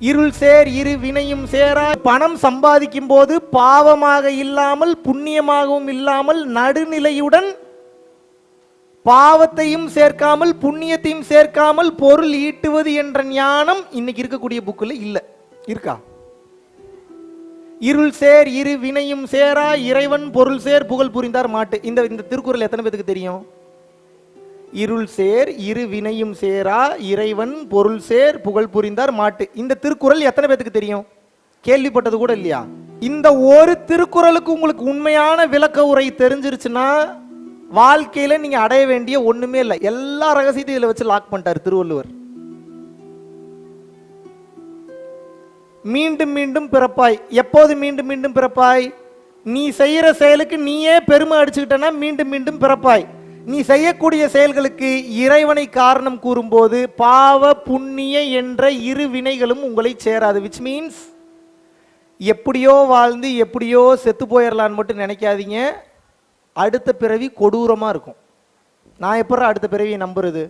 இருள் சேர் இரு வினையும் சேரா. பணம் சம்பாதிக்கும் போது பாவமாக இல்லாமல் புண்ணியமாகவும் இல்லாமல் நடுநிலையுடன் பாவத்தையும் சேர்க்காமல் புண்ணியத்தையும் சேர்க்காமல் பொருள் ஈட்டுவது என்ற ஞானம் இன்னைக்கு இருக்கக்கூடிய புக்கில் இல்ல. இருக்கா? இருள் சேர் இரு வினையும் சேரா இறைவன் பொருள் சேர் புகழ் புரிந்தார் மாட்டு. இந்த திருக்குறள் எத்தனை பேருக்கு தெரியும்? இருள் சேர் இரு வினையும் சேரா இறைவன் பொருள் சேர் புகழ் புரிந்தார் மாட்டு. இந்த திருக்குறள் எத்தனை பேருக்கு தெரியும்? கேள்விப்பட்டது கூட இல்லையா? இந்த ஒரு திருக்குறளுக்கு உங்களுக்கு உண்மையான விளக்க உரை தெரிஞ்சிருச்சுன்னா வாழ்க்கையில நீங்க அடைய வேண்டிய ஒண்ணுமே இல்லை. எல்லா ரகசியத்தையும் இதுல வச்சு லாக் பண்ணிட்டாரு திருவள்ளுவர். மீண்டும் மீண்டும் பிறப்பாய். எப்போது மீண்டும் மீண்டும் பிறப்பாய்? நீ செய்யற செயலுக்கு நீயே பெருமை அடிச்சுக்கிட்டனா மீண்டும் மீண்டும் பிறப்பாய். நீ செய்யக்கூடிய செயல்களுக்கு இறைவனை காரணம் கூறும்போது பாவ புண்ணிய என்ற இரு வினைகளும் உங்களை சேராது. விச் மீன்ஸ் எப்படியோ வாழ்ந்து எப்படியோ செத்து போயிடலான்னு மட்டும் நினைக்காதீங்க. அடுத்த பிறவி கொடூரமாக இருக்கும். நான் எப்போ அடுத்த பிறவியை நம்புறது?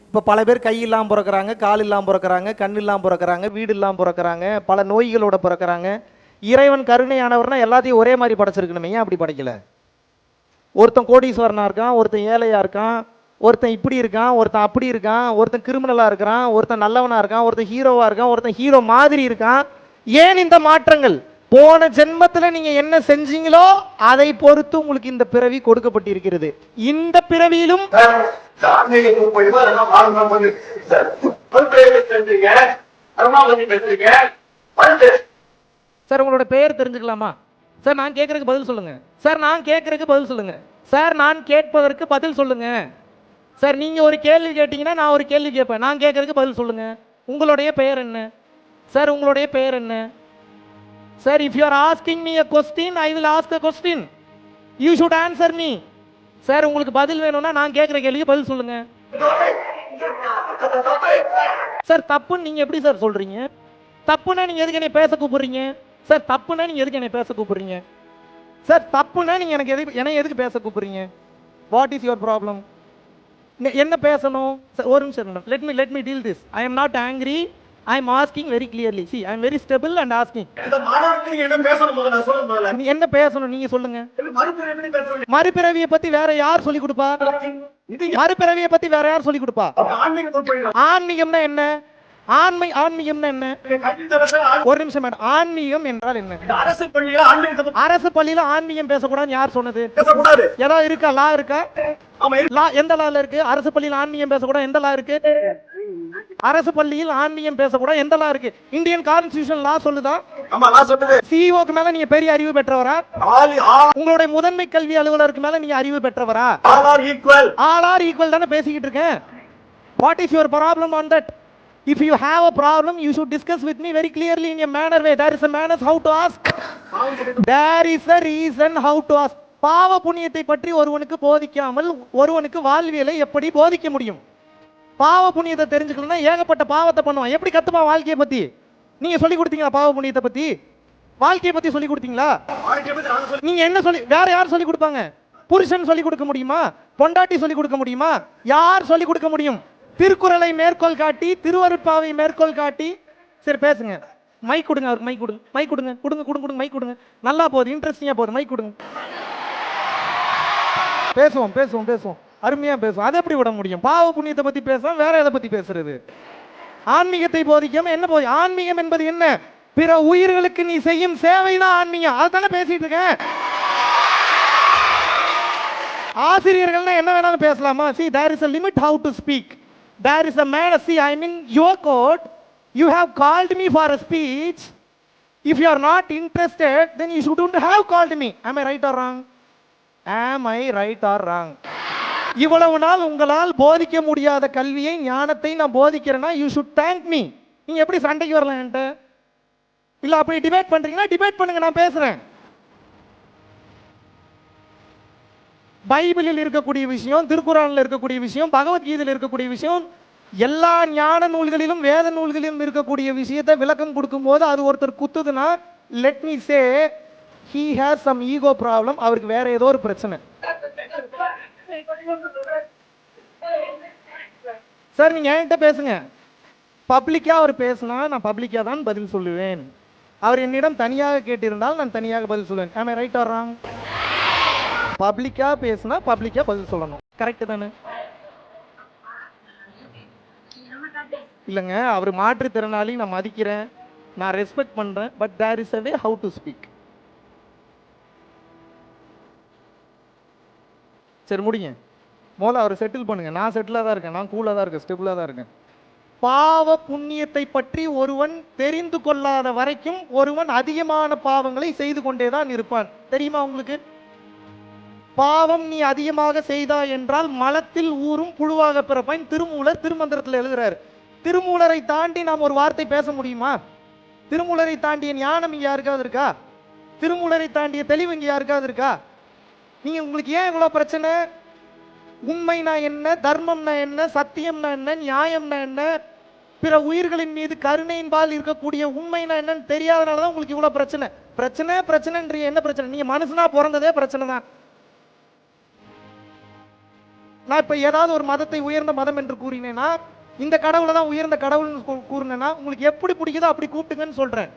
இப்போ பல பேர் கை இல்லாமல் பிறக்கிறாங்க, கால் இல்லாமல் பிறக்கிறாங்க, கண் இல்லாமல் பிறக்கிறாங்க, வீடு இல்லாமல் பிறக்கிறாங்க, பல நோய்களோட பிறக்கிறாங்க. இறைவன் கருணையானவர்னா எல்லாத்தையும் ஒரே மாதிரி படைச்சிருக்கணுமே, ஏன் அப்படி படைக்கல? ஒருத்தன் கோடீஸ்வரனா இருக்கான், ஒருத்தன் ஏழையா இருக்கான், ஒருத்தன் இப்படி இருக்கான், ஒருத்தன் அப்படி இருக்கான், ஒருத்தன் கிரிமினலா இருக்கிறான், ஒருத்தன் நல்லவனா இருக்கான், ஒருத்தன் ஹீரோவா இருக்கான், ஒருத்தன் ஹீரோ மாதிரி இருக்கான். ஏன் இந்த மாற்றங்கள்? போன ஜென்மத்தில் நீங்க என்ன செஞ்சீங்களோ அதை பொறுத்து உங்களுக்கு இந்த பிறவி கொடுக்கப்பட்டிருக்கிறது. இந்த பிறவியிலும் சார் உங்களோட பெயர் தெரிஞ்சுக்கலாமா? சார் நான் கேட்கறதுக்கு பதில் சொல்லுங்க. சார் நான் கேட்கறதுக்கு பதில் சொல்லுங்க. சார் நான் கேட்பதற்கு பதில் சொல்லுங்க. சார் நீங்க ஒரு கேள்வி கேட்டீங்கன்னா நான் ஒரு கேள்வி கேட்பேன். நான் கேட்கறதுக்கு பதில் சொல்லுங்க. உங்களுடைய பெயர் என்ன? சார் உங்களுடைய பெயர் என்ன? Sir if you are asking me a question I will ask a question. You should answer me. Sir உங்களுக்கு பதில் வேணும்னா நான் கேட்குற கேள்விக்கு பதில் சொல்லுங்க. சார் தப்புன்னு நீங்க எப்படி சார் சொல்றீங்க? தப்புன்னா நீங்க எதுக்கு என்னை பேச கூப்பிடுறீங்க? சார் தப்புன்னா நீங்க எதுக்கு என்னை பேச கூப்பிடுறீங்க? சார் தப்புன்னா நீங்க எனக்கு எதுக்கு பேச கூப்பிடுறீங்க? What is your problem? என்ன பேசணும்? ஒரு நிமிஷம், let me deal this. I am not angry. I am asking very clearly. See, I am very stable and asking. என்ன பேசணும் நீங்க சொல்லுங்க. மறுபிறவியை பத்தி வேற யார் சொல்லி கொடுப்பா? மறுபிறவியை பத்தி வேற யார் சொல்லி கொடுப்பா? ஆன்மீகம்னா என்ன? ஆன்மீகம்னா என்ன? ஒரு நிமிஷம் மேடம், ஆன்மீகம் என்றால் என்ன? அரசு பள்ளியில ஆன்மீகம் பேசக்கூடாது யார் சொன்னது? ஏதாவது இருக்கா? லா இருக்கா? எந்த லால இருக்கு? அரசு பள்ளியில் ஆன்மீகம் பேசக்கூடாது எந்த லா இருக்கு? அரசு பள்ளியில் ஆன்மீகம் பேசக்கூடாது எந்த லா இருக்கு? இந்தியன் கான்ஸ்டிடியூஷன் லா சொல்லுதா? சிஇஓக்கு மேல நீங்க பெரிய அறிவு பெற்றவரா? உங்களுடைய முதன்மை கல்வி அலுவலருக்கு மேல நீங்க அறிவு பெற்றவரா? ஆல் ஆர் ஈக்குவல் தானே பேசிக்கிட்டு இருக்கேன். What is your problem on that? If you have a problem, you should discuss with me very clearly in a manner way. There is a manner how to ask. There is a reason how to ask. பாவ புண்ணியத்தை பற்றி ஒருவனுக்கு போதிக்காமல் ஒருவனுக்கு வாழ்வியலை எப்படி போதிக்க முடியும்? பாவ புண்ணியத்தை தெரிஞ்சுக்கணும்னா ஏகப்பட்ட பாவத்தை பண்ணுவான். எப்படி கத்துப்பா வாழ்க்கையை பத்தி? நீங்க சொல்லி கொடுத்தீங்களா? பாவ புண்ணியத்தை பத்தி வாழ்க்கையை பத்தி சொல்லி கொடுத்தீங்களா? நீங்க என்ன சொல்லி வேற யார் சொல்லி கொடுப்பாங்க? புருஷன் சொல்லி கொடுக்க முடியுமா? பொண்டாட்டி சொல்லி கொடுக்க முடியுமா? யார் சொல்லி கொடுக்க முடியும்? திருக்குறளை மேற்கோள் காட்டி, திருவருட்பாவை மேற்கோள் காட்டி. சரி பேசுங்க. மைக் கொடுங்க, அவருக்கு மைக் கொடுங்க. மைக் கொடுங்க, கொடுங்க கொடுங்க கொடுங்க மைக் கொடுங்க. நல்லா போகுது, இன்ட்ரெஸ்டிங்கா போகுது. மைக் கொடுங்க. பேசுவோம் பேசுவோம் பேசுவோம், அருமையா பேசுவோம். அதை எப்படி விட முடியும்? பாவ புண்ணியத்தை பத்தி பேசுவோம், வேற எதை பத்தி பேசுறது? ஆன்மீகத்தை போதிக்காம என்ன போய்? ஆன்மீகம் என்பது என்ன? பிற உயிர்களுக்கு நீ செய்யும் சேவைதான் ஆன்மீகம். அதுதானே பேசிட்டு இருக்கேன். ஆசிரியர்கள்னா என்ன வேணாலும் பேசலாமா? See, there is a limit how to speak. There is a man. See, I am in your court. You have called me for a speech. If you are not interested, then you shouldn't have called me. Am I right or wrong? Am I right or wrong? இவ்வளவு நாள் உங்களால் போதிக்க முடியாத கல்வியை, ஞானத்தை நான் போதிக்கிறேன்னா you should thank me. நீங்க எப்படி சண்டைக்கு வரலாம் என்கிட்ட? இல்ல அப்படி டிபேட் பண்றீங்கன்னா டிபேட் பண்ணுங்க, நான் பேசுறேன். பைபிளில் இருக்கக்கூடிய விஷயம், திருக்குறானில் இருக்கக்கூடிய விஷயம், பகவத்கீதையில் இருக்கக்கூடிய விஷயம், எல்லா ஞான நூல்களிலும் வேத நூல்களிலும் இருக்கக்கூடிய விஷயத்தை விளக்கம் கொடுக்கும் போது அது ஒருத்தர் குத்துதுன்னா, let me say he has some ego problem. அவருக்கு வேற ஏதோ ஒரு பிரச்சனை. சார் நீங்க என்கிட்ட பேசுங்க. பப்ளிக்கா அவர் பேசினா நான் பப்ளிக்கா தான் பதில் சொல்லுவேன். அவர் என்னிடம் தனியாக கேட்டிருந்தால் நான் தனியாக பதில் சொல்லுவேன். ஆமா, ரைட் ஆர் ராங்? பப்ளிக்கா பேசினா பப்ளிக்கா பதில் சொல்லணும். கரெக்ட் தானே? இல்லைங்க, அவர் மாற்றுத்திறனாளி, நான் மதிக்கிறேன், நான் ரெஸ்பெக்ட் பண்றேன். But there is a way how to speak. சரி முடிங்க. முதல்ல அவர் செட்டில் பண்ணுங்க. நான் செட்டிலாக தான் இருக்கேன், நான் கூலாக தான் இருக்கேன், ஸ்டெபிளாக தான் இருக்கேன். பாவ புண்ணியத்தை பற்றி ஒருவன் தெரிந்து கொள்ளாத வரைக்கும் ஒருவன் அதிகமான பாவங்களை செய்து கொண்டேதான் இருப்பான். தெரியுமா உங்களுக்கு? பாவம் நீ அதிகமாக செய்தாய் என்றால் மலத்தில் ஊறும் புழுவாக பிறப்பான். திருமூலர் திருமந்திரத்தில் எழுதுறாரு. திருமூலரை தாண்டி நாம் ஒரு வார்த்தை பேச முடியுமா? திருமூலரை தாண்டிய ஞானம் இங்க யாருக்காவது இருக்கா? திருமூலரை தாண்டிய தெளிவு இங்க யாருக்காவது இருக்கா? நீங்க உங்களுக்கு ஏன் இவ்வளவு பிரச்சனை? உண்மைனா என்ன, தர்மம்னா என்ன, சத்தியம்னா என்ன, நியாயம்னா என்ன, பிற உயிர்களின் மீது கருணையின்பால் இருக்கக்கூடிய உண்மைனா என்னன்னு தெரியாதனாலதான் உங்களுக்கு இவ்வளவு பிரச்சனை. பிரச்சனை என்ன பிரச்சனை? நீங்க மனுஷனா பிறந்ததே பிரச்சனை தான். நான் இப்ப ஏதாவது ஒரு மதத்தை உயர்ந்த மதம் என்று கூறினேன்னா, இந்த கடவுளை தான் உயர்ந்த கடவுள்னு கூறினேன்னா உங்களுக்கு எப்படி பிடிக்குதோ அப்படி கூப்பிட்டுங்கன்னு சொல்றேன்.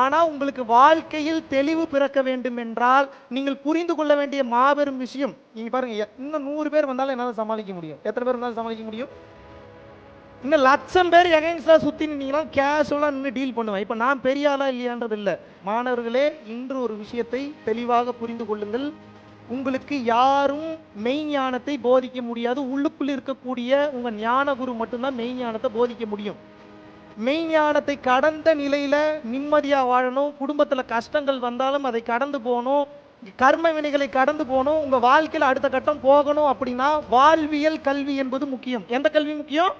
ஆனா உங்களுக்கு வாழ்க்கையில் தெளிவு பிறக்க வேண்டும் என்றால் நீங்கள் புரிந்து கொள்ள வேண்டிய மாபெரும் விஷயம், நீங்க பாருங்க, இன்னும் 100 பேர் வந்தாலும் என்னால சமாளிக்க முடியும். எத்தனை பேர் வந்தாலும் சமாளிக்க முடியும்? இன்னும் 1,00,000 பேர் எகென்ஸ்டா சுத்தி நின்னீங்கன்னா கேஷுவலா நின்று டீல் பண்ணுவேன். இப்ப நான் பெரிய ஆளா இல்லையான்றது இல்லை. மாணவர்களே, இன்று ஒரு விஷயத்தை தெளிவாக புரிந்து கொள்ளுங்கள். உங்களுக்கு யாரும் மெய்ஞானத்தை போதிக்க முடியாது. உள்ளுக்குள் இருக்கக்கூடிய உங்க ஞான குரு மட்டும்தான் மெய்ஞானத்தை போதிக்க முடியும். மெய்ஞானத்தை கடந்த நிலையில நிம்மதியா வாழணும். குடும்பத்துல கஷ்டங்கள் வந்தாலும் அதை கடந்து போகணும். கர்ம வினைகளை கடந்து போகணும். உங்க வாழ்க்கையில அடுத்த கட்டம் போகணும் அப்படின்னா வாழ்வியல் கல்வி என்பது முக்கியம். எந்த கல்வி முக்கியம்?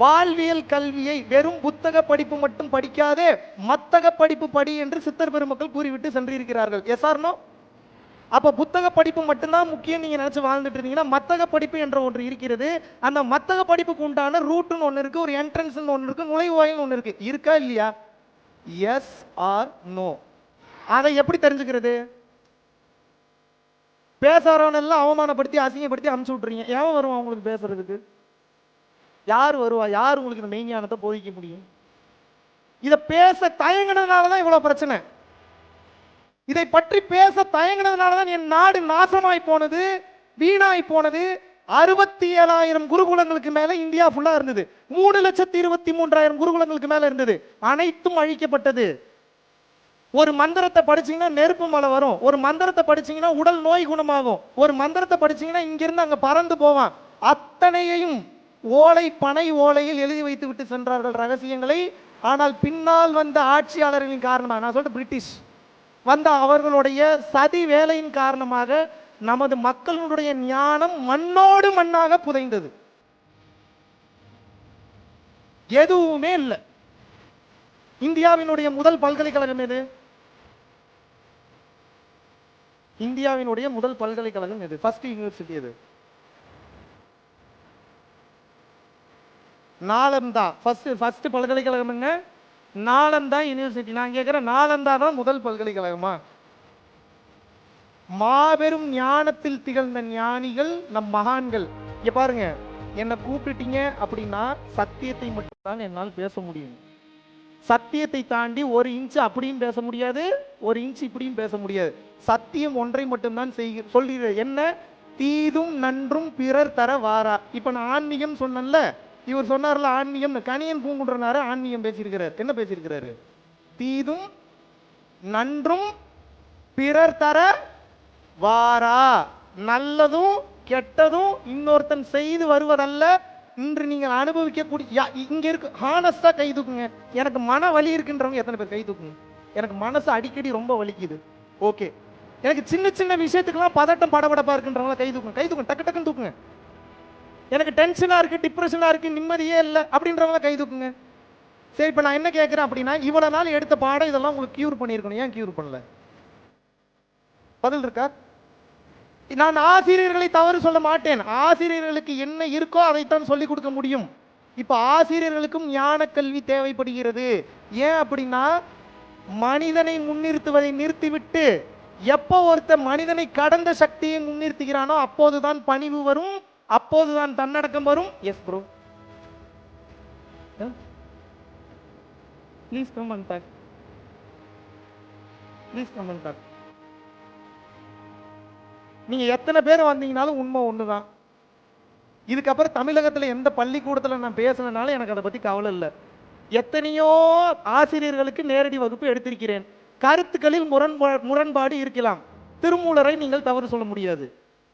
வாழ்வியல் கல்வியை வெறும் புத்தக படிப்பு மட்டும் படிக்காதே மத்தக படிப்பு படி என்று சித்தர் பெருமக்கள் கூறிவிட்டு சென்றிருக்கிறார்கள். Yes or no? அப்ப புத்தக படிப்பு மட்டும்தான் முக்கியம் நீங்க நினைச்சு வாழ்ந்துட்டு இருந்தீங்கன்னா, மத்தக படிப்பு என்ற ஒன்று இருக்கிறது. அந்த மத்தக படிப்புக்கு உண்டான ரூட்னு ஒன்று இருக்கு, ஒரு என்ட்ரன்ஸ் ஒன்று இருக்கு, நுழைவாயில் ஒன்று இருக்கு. இருக்கா இல்லையா? Yes or no? அதை எப்படி தெரிஞ்சுக்கிறது? பேசுறவனெல்லாம் அவமானப்படுத்தி அசிங்கப்படுத்தி அனுப்பிச்சு விட்டுறீங்க. எவன் வருவான் உங்களுக்கு பேசுறதுக்கு? யார் வருவா? யார் உங்களுக்கு இந்த மெய்ஞானத்தை போதிக்க முடியும்? இதை பேச தயங்கினதுனாலதான் இவ்வளவு பிரச்சனை. இதை பற்றி பேச தயங்கினதுனாலதான் என் நாடு நாசமாய் போனது, வீணாய் போனது. 67,000 குருகுலங்களுக்கு மேல இந்தியா ஃபுல்லா இருந்தது. 3,23,000 குருகுலங்களுக்கு மேல இருந்தது. அனைத்தும் அழிக்கப்பட்டது. ஒரு மந்திரத்தை படிச்சீங்கன்னா நெருப்பு மலை வரும். ஒரு மந்திரத்தை படிச்சீங்கன்னா உடல் நோய் குணமாகும். ஒரு மந்திரத்தை படிச்சீங்கன்னா இங்கிருந்து அங்க பறந்து போவான். அத்தனையையும் ஓலை பனை ஓலையில் எழுதி வைத்து விட்டு சென்றார்கள் ரகசியங்களை. ஆனால் பின்னால் வந்த ஆட்சியாளர்களின் காரணமாக, நான் சொல்றேன் பிரிட்டிஷ் வந்த அவர்களுடைய சதி வேலையின் காரணமாக நமது மக்களுடைய ஞானம் மண்ணோடு மண்ணாக புதைந்தது. எதுவுமே இல்லை. இந்தியாவினுடைய முதல் பல்கலைக்கழகம் எது? இந்தியாவினுடைய முதல் பல்கலைக்கழகம் எது? ஃபர்ஸ்ட் யூனிவர்சிட்டி எது? நாலந்தா. ஃபர்ஸ்ட் பல்கலைக்கழகம் என்ன? நாலந்தா யூனிவர்சிட்டி. நான் கேட்கிறேன், நாலந்தா தான் முதல் பல்கலைக்கழகமா? மாபெரும் ஞானத்தில் திகழ்ந்த ஞானிகள் நம் மகான்கள். இங்க பாருங்க, என்னை கூப்பிட்டீங்க அப்படின்னா சத்தியத்தை மட்டும்தான் என்னால் பேச முடியும். சத்தியத்தை தாண்டி 1 இன்ச் அப்படியும் பேச முடியாது, 1 இன்ச் இப்படியும் பேச முடியாது. சத்தியம் ஒன்றை மட்டும்தான் சொல்கிறேன். என்ன? தீதும் நன்றும் பிறர் தர வாரா. இப்ப நான் ஆன்மீகம் சொன்னேன்ல, இவர் சொன்னார்ல ஆன்மீகம், கணியன் பூங்குன்றனாரு ஆன்மீகம் பேசியிருக்கிறார். என்ன பேசியிருக்கிறாரு? தீதும் நன்றும் பிறர் தர வாரா. நல்லதும் கெட்டதும் இன்னொருத்தன் செய்து வருவதல்ல, இன்று நீங்கள் அனுபவிக்கக்கூடிய. இங்க இருக்கு, ஹானஸ்டா கை தூக்குங்க. எனக்கு மன வலி இருக்குன்றவங்க எத்தனை பேர் கை தூக்குங்க? எனக்கு மனசு அடிக்கடி ரொம்ப வலிக்குது. ஓகே. எனக்கு சின்ன சின்ன விஷயத்துக்கெல்லாம் பதட்டம் படபடப்பா இருக்குன்றவங்க கை தூக்குங்க. கை தூக்குங்க, டக்கு டக்குன்னு தூக்குங்க. எனக்கு டென்ஷனா இருக்கு, டிப்ரெஷனா இருக்கு, நிம்மதியே இல்லை அப்படின்றவங்க கை தூக்குங்க. சரி, இப்ப நான் என்ன கேட்கிறேன் அப்படின்னா, இவ்வளவு நாள் எடுத்த பாடம் இதெல்லாம் உங்களுக்கு கியூர் பண்ணிருக்கணும். ஏன் கியூர் பண்ணல? பதில் இருக்கா? நான் ஆசிரியர்களை தவறு சொல்ல மாட்டேன். ஆசிரியர்களுக்கு என்ன இருக்கோ அதைத்தான் சொல்லிக் கொடுக்க முடியும். இப்ப ஆசிரியர்களுக்கும் ஞான கல்வி தேவைப்படுகிறது. ஏன் அப்படின்னா, மனிதனை முன்னிறுத்துவதை நிறுத்திவிட்டு எப்போ ஒருத்த மனிதனை கடந்த சக்தியை முன்னிறுத்துகிறானோ அப்போதுதான் பணிவு வரும், அப்போதுதான் தன்னடக்கம் வரும். Yes bro. Please come and back. Please come and back. நீங்க எத்தனை பேர் வந்தீங்கனாலும் உண்மை ஒண்ணுதான். இதுக்கப்புறம் தமிழகத்துல எந்த பள்ளிக்கூடத்துல நான் பேசலனாலும் எனக்கு அதை பத்தி கவலை இல்லை. எத்தனையோ ஆசிரியர்களுக்கு நேரடி வகுப்பு எடுத்திருக்கிறேன். கருத்துக்களில் முரண்பாடு இருக்கலாம். திருமூலரை நீங்கள் தவறு சொல்ல முடியாது,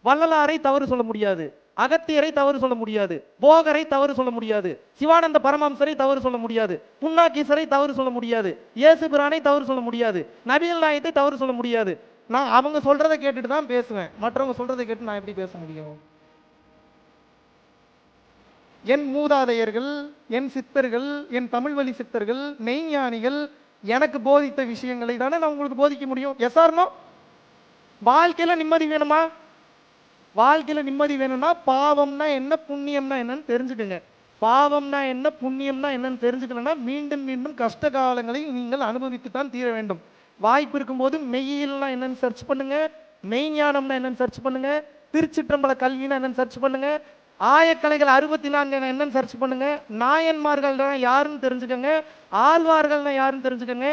வள்ளலாரை தவறு சொல்ல முடியாது, அகத்தியரை தவறு சொல்ல முடியாது, போகரை தவறு சொல்ல முடியாது, சிவானந்த பரமஹம்சரை தவறு சொல்ல முடியாது, புன்னாகீசரை தவறு சொல்ல முடியாது, இயேசு பிரானை தவறு சொல்ல முடியாது, நபிகள் நாயகத்தை தவறு சொல்ல முடியாது. நான் அவங்க சொல்றதை கேட்டுட்டு தான் பேசுவேன். மற்றவங்க சொல்றதை கேட்டு நான் எப்படி பேச முடியும்? என் மூதாதையர்கள், என் சித்தர்கள், என் தமிழ் வழி சித்தர்கள், மெய்ஞானிகள் எனக்கு போதித்த விஷயங்களை தானே நான் உங்களுக்கு போதிக்க முடியும். Yes or no? வாழ்க்கையில நிம்மதி வேணுமா? வாழ்க்கையில நிம்மதி வேணும்னா பாவம்னா என்ன, புண்ணியம்னா என்னன்னு தெரிஞ்சுக்கங்க. பாவம்னா என்ன, புண்ணியம்னா என்னன்னு தெரிஞ்சுக்கணும்னா மீண்டும் மீண்டும் கஷ்ட காலங்களை நீங்கள் அனுபவித்து தான் தீர வேண்டும். வாய்ப்பு இருக்கும்போது மெய்யியல்னா என்னன்னு சர்ச் பண்ணுங்க, மெய்ஞானம்னா என்னன்னு சர்ச் பண்ணுங்க, திருச்சிற்றம்பல கல்வினா என்னன்னு சர்ச் பண்ணுங்க, ஆயக்கலைகள் 64 என்னன்னு சர்ச் பண்ணுங்க, நாயன்மார்கள் யாருன்னு தெரிஞ்சுக்கங்க, ஆழ்வார்கள்னா யாருன்னு தெரிஞ்சுக்கங்க,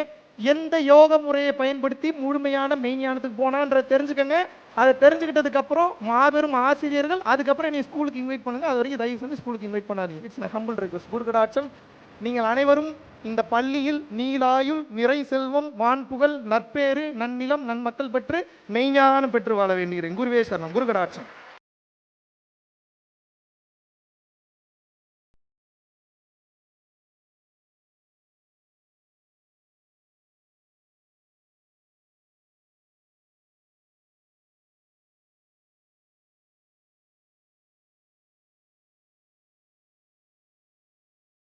எந்த யோக முறையை பயன்படுத்தி முழுமையான மெய்ஞானத்துக்கு போனான்றதை தெரிஞ்சுக்கங்க. அதை தெரிஞ்சுக்கிட்டதுக்கு அப்புறம் மாபெரும் ஆசிரியர்கள் அதுக்கப்புறம் என்னை ஸ்கூலுக்கு இன்வைட் பண்ணுங்க. அது வரைக்கும் தயவு செஞ்சு ஸ்கூலுக்கு இன்வைட் பண்ணாதீங்க. It's my humble request. குருகடாட்சம். நீங்கள் அனைவரும் இந்த பள்ளியில் நீலாயுள், நிறை செல்வம், வான்புகழ், நற்பேறு, நன்னிலம், நன்மக்கள் பெற்று மெய்ஞானம் பெற்று வாழ வேண்டுகிறேன். குருவே சரணம். குருகடாட்சம்.